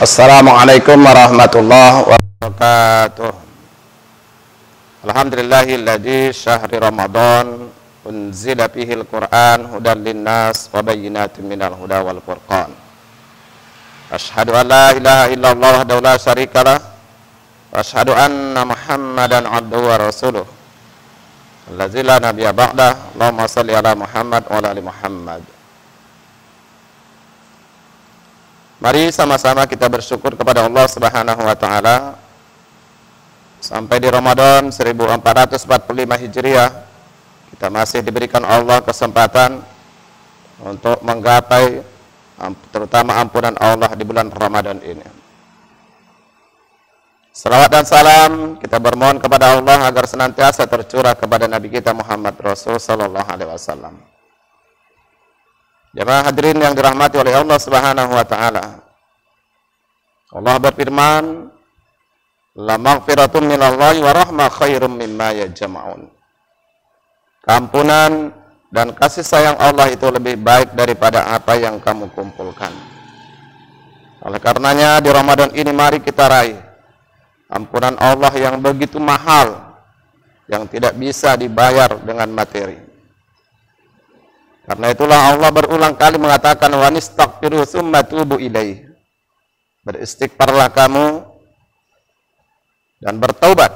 Assalamualaikum warahmatullahi wabarakatuh. Alhamdulillahilladzi syahri Ramadan unzila fihil Qur'an hudan linnas wa bayyinatin minal huda wal furqan. Asyhadu an la ilaha illallah wahdahu la syarikalah wa asyhadu anna Muhammadan abduhu wa rasuluh. Allazi la nabiyya ba'dah. Allahumma shalli ala Muhammad wa ala ali Muhammad. Mari sama-sama kita bersyukur kepada Allah Subhanahu wa taala. Sampai di Ramadan 1445 Hijriah, kita masih diberikan Allah kesempatan untuk menggapai terutama ampunan Allah di bulan Ramadan ini. Salawat dan salam kita bermohon kepada Allah agar senantiasa tercurah kepada Nabi kita Muhammad Rasul sallallahu alaihi wasallam. Jemaah hadirin yang dirahmati oleh Allah Subhanahu wa taala. Allah berfirman, "La maghfiratun minallahi wa rahmah khairum mimma yajma'un." Keampunan dan kasih sayang Allah itu lebih baik daripada apa yang kamu kumpulkan. Oleh karenanya di Ramadan ini mari kita raih ampunan Allah yang begitu mahal, yang tidak bisa dibayar dengan materi. Karena itulah Allah berulang kali mengatakan wa nistaghfiru tsumma tubu ilaih. Beristighfarlah kamu dan bertaubat.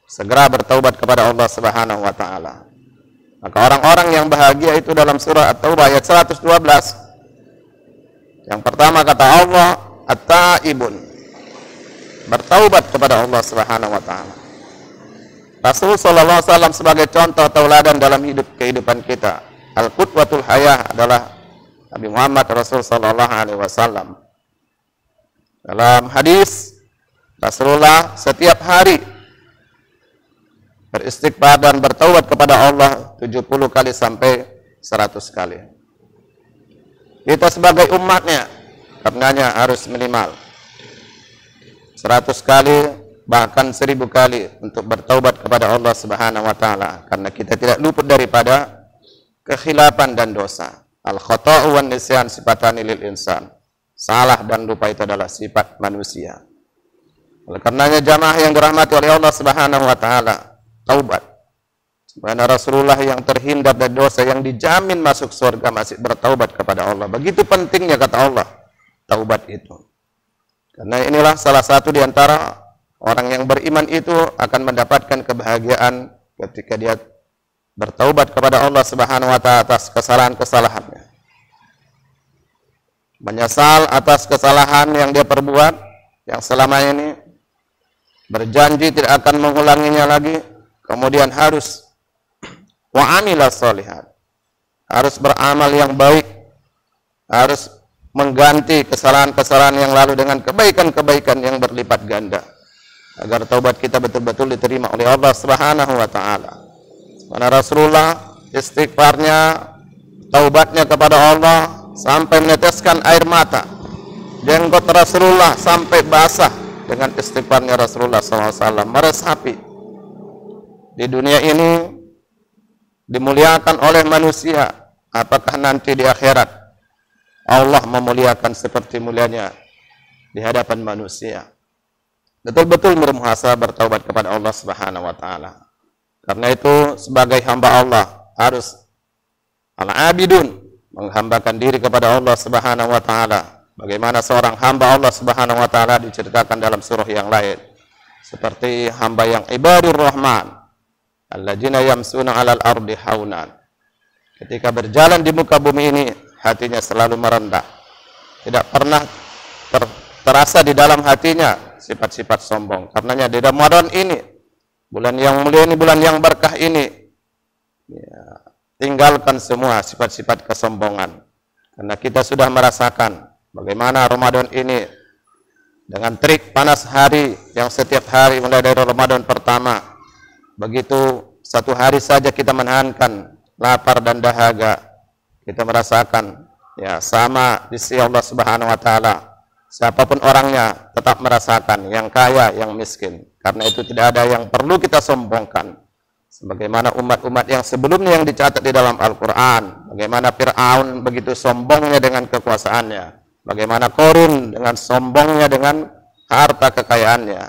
Segera bertaubat kepada Allah Subhanahu wa taala. Maka orang-orang yang bahagia itu dalam surah At-Taubah ayat 112. Yang pertama kata Allah, at-taibun. Bertaubat kepada Allah Subhanahu wa taala. Rasul sallallahu alaihi wasallam sebagai contoh tauladan dalam kehidupan kita. Al-qudwatul hayah adalah Nabi Muhammad Rasul sallallahu alaihi wasallam. Dalam hadis Rasulullah setiap hari beristighfar dan bertaubat kepada Allah 70 kali sampai 100 kali. Kita sebagai umatnya karenanya harus minimal 100 kali bahkan 1000 kali untuk bertaubat kepada Allah Subhanahu wa taala, karena kita tidak luput daripada kekhilafan dan dosa. Al-khata'u wan nisyan sifatani lil insan. Salah dan lupa itu adalah sifat manusia. Oleh karenanya jamaah yang dirahmati oleh Allah Subhanahu wa taala, taubat. Sebagaimana Rasulullah yang terhindar dari dosa, yang dijamin masuk surga, masih bertaubat kepada Allah. Begitu pentingnya kata Allah taubat itu. Karena inilah salah satu di antara orang yang beriman itu akan mendapatkan kebahagiaan ketika dia bertaubat kepada Allah Subhanahu wa taala atas kesalahan-kesalahannya. Menyesal atas kesalahan yang dia perbuat, yang selama ini berjanji tidak akan mengulanginya lagi, kemudian harus wa amila sholihat. Harus beramal yang baik, harus mengganti kesalahan-kesalahan yang lalu dengan kebaikan-kebaikan yang berlipat ganda, agar taubat kita betul-betul diterima oleh Allah Subhanahu wa taala. Karena Rasulullah istighfarnya, taubatnya kepada Allah sampai meneteskan air mata. Jenggot Rasulullah sampai basah dengan istighfarnya Rasulullah SAW, meresapi. Di dunia ini dimuliakan oleh manusia, apakah nanti di akhirat Allah memuliakan seperti mulianya di hadapan manusia? Betul-betul bermuhasabah, bertaubat kepada Allah Subhanahu wa taala. Karena itu sebagai hamba Allah harus al-abidun, menghambakan diri kepada Allah Subhanahu wa taala. Bagaimana seorang hamba Allah Subhanahu wa taala diceritakan dalam surah yang lain. Seperti hamba yang ibadur rahman, alladzina yamsuna 'alal ardi haunan. Ketika berjalan di muka bumi ini, hatinya selalu merendah. Tidak pernah terasa di dalam hatinya sifat-sifat sombong. Karenanya di Ramadan ini, bulan yang mulia ini, bulan yang berkah ini, ya, tinggalkan semua sifat-sifat kesombongan. Karena kita sudah merasakan bagaimana Ramadan ini dengan terik panas hari yang setiap hari mulai dari Ramadan pertama, begitu satu hari saja kita menahankan lapar dan dahaga, kita merasakan ya sama di sisi Allah Subhanahu wa taala. Siapapun orangnya tetap merasakan, yang kaya, yang miskin. Karena itu tidak ada yang perlu kita sombongkan. Sebagaimana umat-umat yang sebelumnya yang dicatat di dalam Al-Quran. Bagaimana Fir'aun begitu sombongnya dengan kekuasaannya. Bagaimana Qarun dengan sombongnya dengan harta kekayaannya.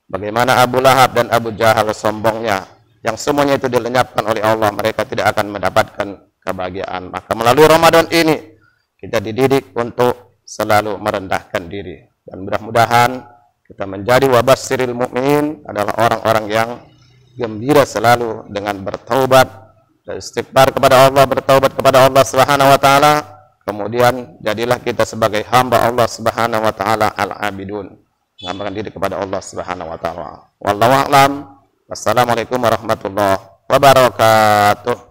Bagaimana Abu Lahab dan Abu Jahal sombongnya. Yang semuanya itu dilenyapkan oleh Allah. Mereka tidak akan mendapatkan kebahagiaan. Maka melalui Ramadan ini kita dididik untuk selalu merendahkan diri. Dan mudah-mudahan kita menjadi wabashiril mu'minin adalah orang-orang yang gembira selalu dengan bertaubat dan istighfar kepada Allah, bertaubat kepada Allah Subhanahu wa taala. Kemudian jadilah kita sebagai hamba Allah Subhanahu wa taala al-abidun, mengamalkan diri kepada Allah Subhanahu wa taala. Wallahu a'lam. Wassalamualaikum warahmatullahi wabarakatuh.